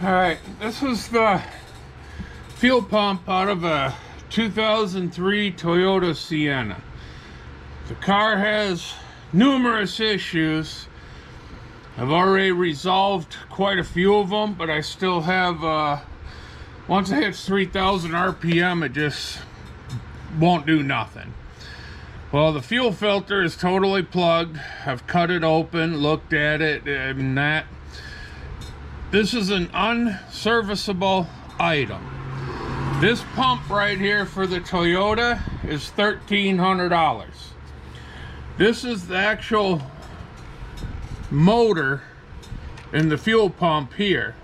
Alright, this is the fuel pump out of a 2003 Toyota Sienna. The car has numerous issues. I've already resolved quite a few of them, but I still have, once it hits 3,000 RPM, it just won't do nothing. Well, the fuel filter is totally plugged. I've cut it open, looked at it, and that. This is an unserviceable item. This pump right here for the Toyota is $1,300. This is the actual motor in the fuel pump here.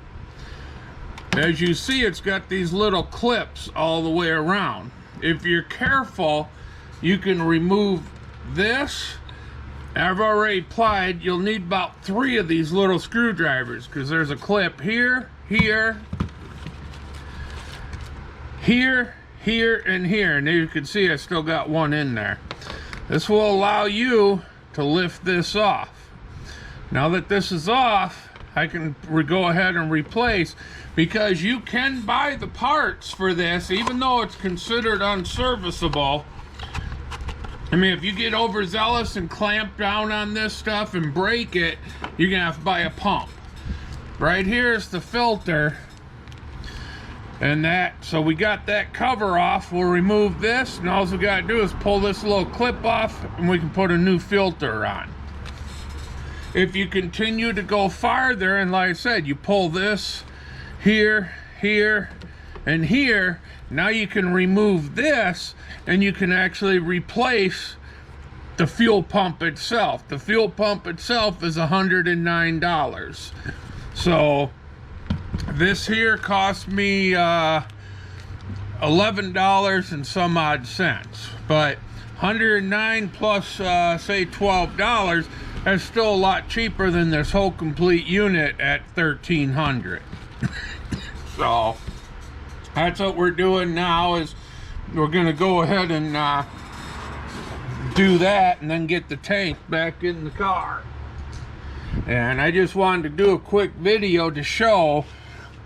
As you see, it's got these little clips all the way around. If you're careful, you can remove this. I've already applied. You'll need about 3 of these little screwdrivers because there's a clip here, here, here, here, and here. And you can see I still got one in there. This will allow you to lift this off. Now that this is off, I can go ahead and replace, because you can buy the parts for this, even though it's considered unserviceable. I mean, if you get overzealous and clamp down on this stuff and break it, you're gonna have to buy a pump. Right here is the filter, and that, so we got that cover off. We'll remove this, and all we gotta do is pull this little clip off, and we can put a new filter on. If you continue to go farther, and like I said, you pull this here, here, and here, now you can remove this and you can actually replace the fuel pump itself. The fuel pump itself is $109. So this here cost me $11 and some odd cents, but $109 plus say $12, that's still a lot cheaper than this whole complete unit at $1,300. So that's what we're doing now, is we're gonna go ahead and do that and then get the tank back in the car. And I just wanted to do a quick video to show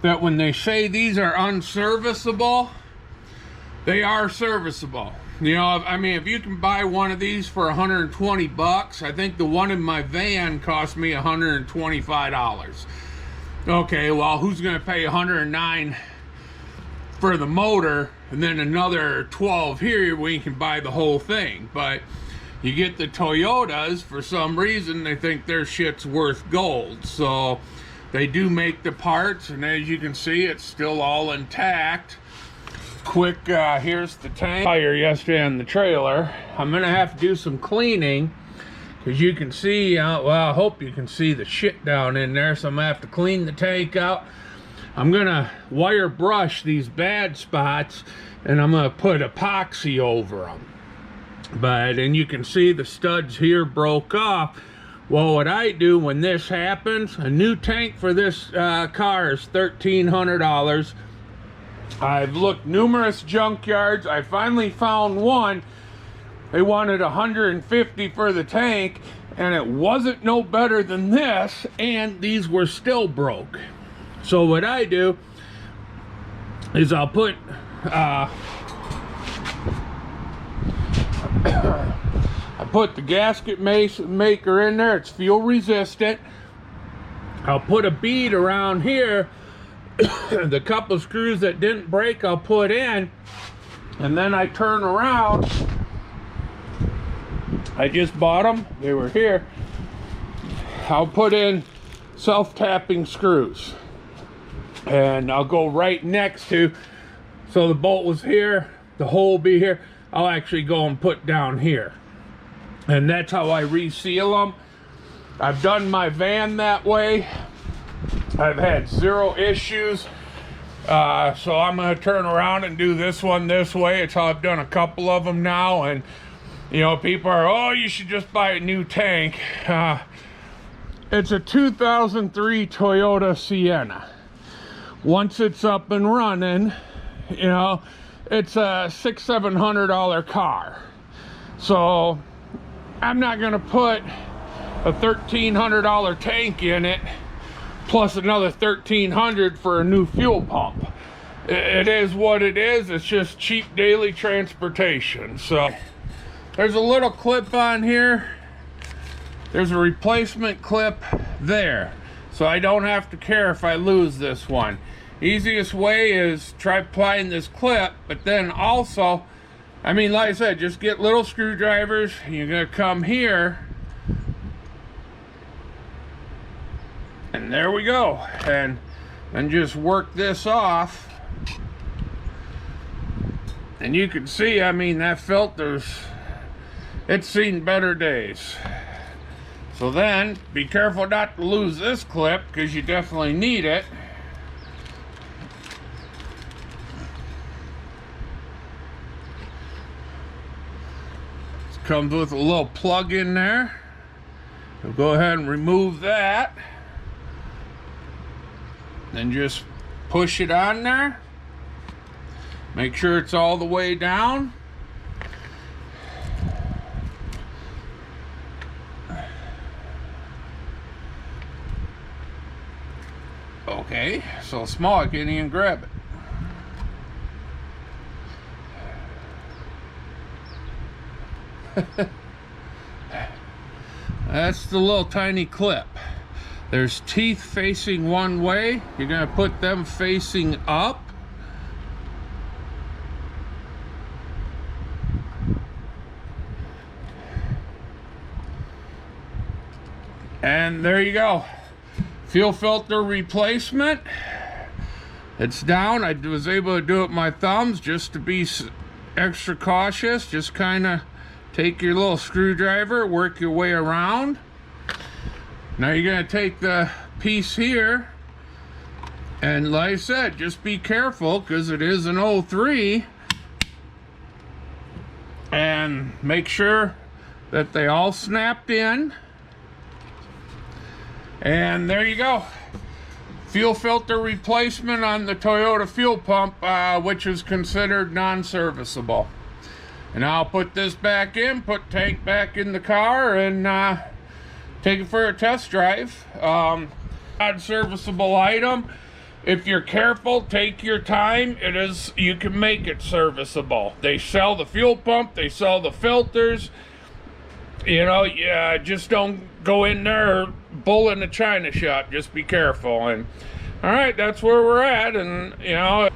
that when they say these are unserviceable, they are serviceable. You know, I mean, if you can buy one of these for 120 bucks, I think the one in my van cost me $125. Okay, well, who's gonna pay $109 for the motor and then another 12 here where you can buy the whole thing? But you get the Toyotas, for some reason they think their shit's worth gold, so they do make the parts, and as you can see, it's still all intact. Quick, here's the tank. Fire yesterday on the trailer. I'm gonna have to do some cleaning, because you can see, well, I hope you can see the shit down in there, so I'm gonna have to clean the tank out. I'm gonna wire brush these bad spots, and I'm gonna put epoxy over them. And you can see the studs here broke off. Well, what I do when this happens, a new tank for this car is $1,300. I've looked numerous junkyards. I finally found one. They wanted $150 for the tank, and it wasn't no better than this, and these were still broke. So what I do is I'll put I put the gasket maker in there. It's fuel resistant. I'll put a bead around here. The couple screws that didn't break, I'll put in, and then I turn around. I just bought them, they were here. I'll put in self-tapping screws, and I'll go right next to, so the bolt was here, the hole will be here. I'll actually go and put down here, and that's how I reseal them. I've done my van that way. I've had 0 issues. So I'm gonna turn around and do this one this way. It's how I've done a couple of them now. And you know, people are, oh, you should just buy a new tank. It's a 2003 Toyota Sienna. Once it's up and running, you know, it's a $600-700 car. So I'm not gonna put a $1,300 tank in it plus another $1,300 for a new fuel pump. It is what it is. It's just cheap daily transportation. So there's a little clip on here. There's a replacement clip there, so I don't have to care if I lose this one. Easiest way is try applying this clip, but then also, I mean, like I said, just get little screwdrivers. You're gonna come here, and there we go, and then just work this off. And you can see, I mean, that filter's, it's seen better days. So then, be careful not to lose this clip, because you definitely need it. It comes with a little plug in there. We'll go ahead and remove that. Then just push it on there. Make sure it's all the way down. Okay, so small I can't even grab it. That's the little tiny clip. There's teeth facing one way. You're gonna put them facing up. And there you go. Fuel filter replacement. It's down. I was able to do it with my thumbs just to be extra cautious. Just kind of take your little screwdriver, work your way around. Now you're going to take the piece here, and like I said, just be careful because it is an 03, and make sure that they all snapped in. And there you go. Fuel filter replacement on the Toyota fuel pump, which is considered non-serviceable. And I'll put this back in, put tank back in the car, and take it for a test drive. Non-serviceable item. If you're careful, take your time. You can make it serviceable. They sell the fuel pump, they sell the filters. You know, yeah, just don't go in there bull in the china shop. Just be careful. And all right, that's where we're at. And you know,